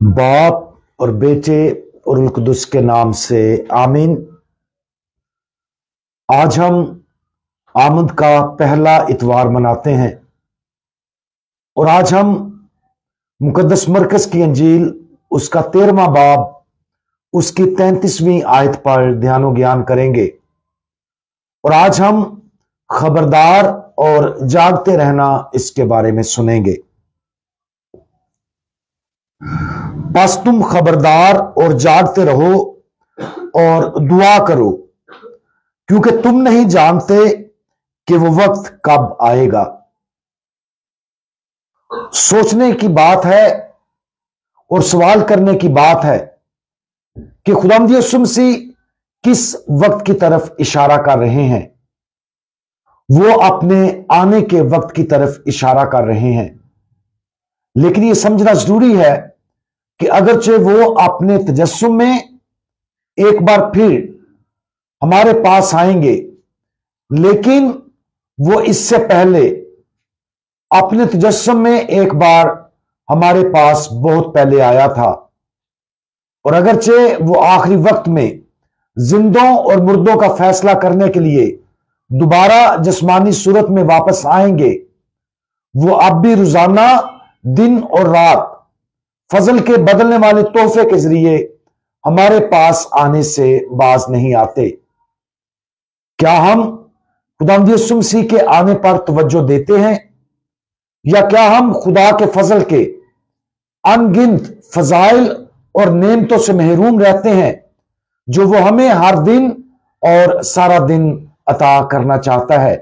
बाप और बेटे और रूह कुद्दुस के नाम से आमीन। आज हम आमद का पहला इतवार मनाते हैं और आज हम मुकद्दस मरकज की अंजील उसका 13वां बाब उसकी 33वीं आयत पर ध्यान ज्ञान करेंगे। और आज हम खबरदार और जागते रहना इसके बारे में सुनेंगे। बस तुम खबरदार और जागते रहो और दुआ करो, क्योंकि तुम नहीं जानते कि वो वक्त कब आएगा। सोचने की बात है और सवाल करने की बात है कि खुदावंद यीशु मसीह किस वक्त की तरफ इशारा कर रहे हैं। वो अपने आने के वक्त की तरफ इशारा कर रहे हैं, लेकिन यह समझना जरूरी है कि अगरचे वो अपने तजस्सुम में एक बार फिर हमारे पास आएंगे, लेकिन वो इससे पहले अपने तजस्सुम में एक बार हमारे पास बहुत पहले आया था। और अगरचे वो आखिरी वक्त में जिंदों और मुर्दों का फैसला करने के लिए दोबारा जिस्मानी सूरत में वापस आएंगे, वो अब भी रोजाना दिन और रात फजल के बदलने वाले तोहफे के जरिए हमारे पास आने से बाज नहीं आते। क्या हम खुदावंद यीशु मसीह के आने पर तवज्जो देते हैं, या क्या हम खुदा के फजल के अनगिनत फजाइल और नेमतों से महरूम रहते हैं जो वो हमें हर दिन और सारा दिन अता करना चाहता है।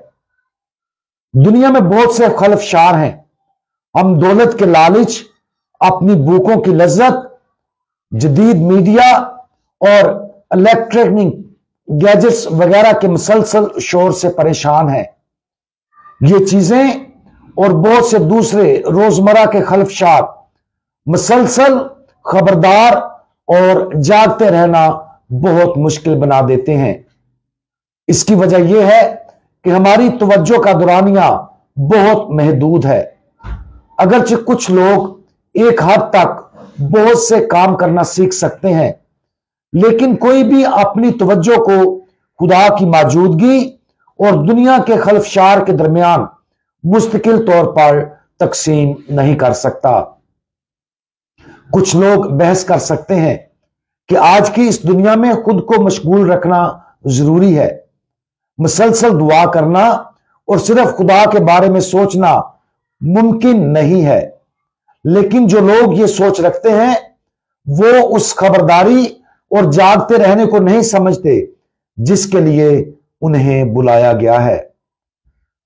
दुनिया में बहुत से खलफशार हैं। हम दौलत के लालच, अपनी भूखों की लज्जत, जदीद मीडिया और इलेक्ट्रॉनिक गैजेट्स वगैरह के मुसलसल शोर से परेशान हैं। ये चीजें और बहुत से दूसरे रोजमर्रा के खलफशार मुसलसल खबरदार और जागते रहना बहुत मुश्किल बना देते हैं। इसकी वजह यह है कि हमारी तवज्जो का दुरानिया बहुत महदूद है। अगरचे कुछ लोग एक हद तक बहुत से काम करना सीख सकते हैं, लेकिन कोई भी अपनी तवज्जो को खुदा की मौजूदगी और दुनिया के खलफशार के दरमियान मुस्तकिल तौर पर तकसीम नहीं कर सकता। कुछ लोग बहस कर सकते हैं कि आज की इस दुनिया में खुद को मशगूल रखना जरूरी है, मुसलसल दुआ करना और सिर्फ खुदा के बारे में सोचना मुमकिन नहीं है। लेकिन जो लोग ये सोच रखते हैं वो उस खबरदारी और जागते रहने को नहीं समझते जिसके लिए उन्हें बुलाया गया है।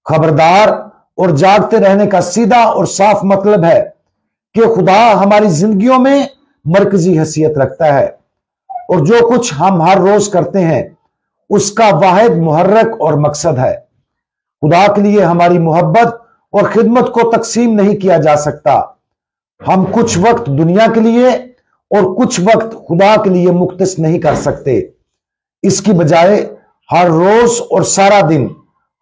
खबरदार और जागते रहने का सीधा और साफ मतलब है कि खुदा हमारी जिंदगियों में मरकजी हैसियत रखता है और जो कुछ हम हर रोज करते हैं उसका वाहिद मुहर्रक और मकसद है। खुदा के लिए हमारी मोहब्बत और खिदमत को तकसीम नहीं किया जा सकता। हम कुछ वक्त दुनिया के लिए और कुछ वक्त खुदा के लिए मुख्तस नहीं कर सकते। इसकी बजाय हर रोज और सारा दिन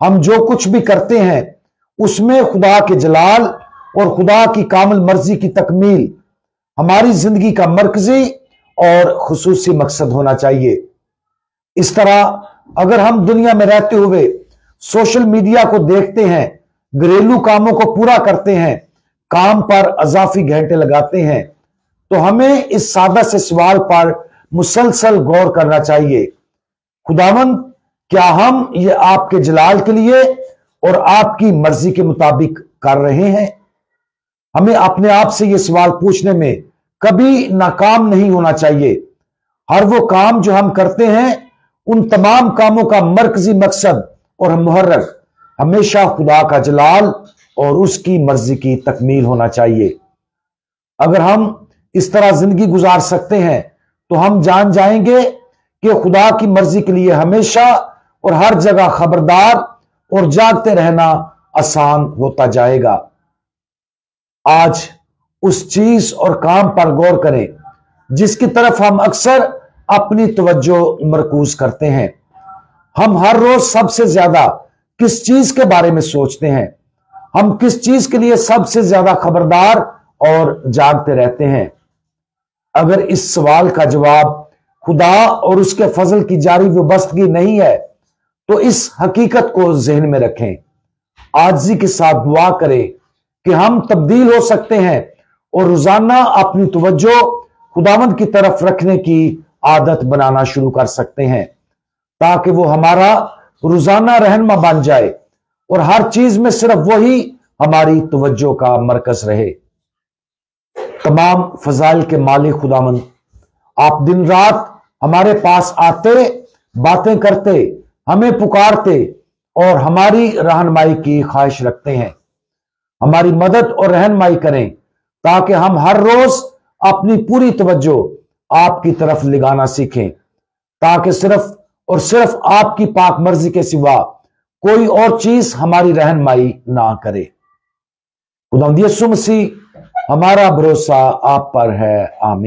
हम जो कुछ भी करते हैं उसमें खुदा के जलाल और खुदा की कामिल मर्जी की तकमील हमारी जिंदगी का मरकजी और खुसूसी मकसद होना चाहिए। इस तरह अगर हम दुनिया में रहते हुए सोशल मीडिया को देखते हैं, घरेलू कामों को पूरा करते हैं, काम पर अजाफी घंटे लगाते हैं, तो हमें इस सादा से सवाल पर मुसलसल गौर करना चाहिए, खुदावंद क्या हम ये आपके जलाल के लिए और आपकी मर्जी के मुताबिक कर रहे हैं? हमें अपने आप से ये सवाल पूछने में कभी नाकाम नहीं होना चाहिए। हर वो काम जो हम करते हैं उन तमाम कामों का मरकजी मकसद और मुहर्रक हमेशा खुदा का जलाल और उसकी मर्जी की तकमील होना चाहिए। अगर हम इस तरह जिंदगी गुजार सकते हैं तो हम जान जाएंगे कि खुदा की मर्जी के लिए हमेशा और हर जगह खबरदार और जागते रहना आसान होता जाएगा। आज उस चीज और काम पर गौर करें जिसकी तरफ हम अक्सर अपनी तवज्जो मरकूज करते हैं। हम हर रोज सबसे ज्यादा किस चीज के बारे में सोचते हैं? हम किस चीज के लिए सबसे ज्यादा खबरदार और जागते रहते हैं? अगर इस सवाल का जवाब खुदा और उसके फजल की जारी वबस्तगी नहीं है तो इस हकीकत को जहन में रखें, आजिज़ी के साथ दुआ करें कि हम तब्दील हो सकते हैं और रोजाना अपनी तवज्जो खुदावंद की तरफ रखने की आदत बनाना शुरू कर सकते हैं, ताकि वो हमारा रोजाना रहनुमा बन जाए और हर चीज में सिर्फ वही हमारी तवज्जो का मरकज रहे। तमाम फजाइल के मालिक खुदावंद, आप दिन रात हमारे पास आते, बातें करते, हमें पुकारते और हमारी रहनुमाई की ख्वाहिश रखते हैं। हमारी मदद और रहनुमाई करें ताकि हम हर रोज अपनी पूरी तवज्जो आपकी तरफ लगाना सीखें, ताकि सिर्फ और सिर्फ आपकी पाक मर्जी के सिवा कोई और चीज हमारी रहनुमाई ना करे। खुदावंद यीशु मसीह, हमारा भरोसा आप पर है। आमीन।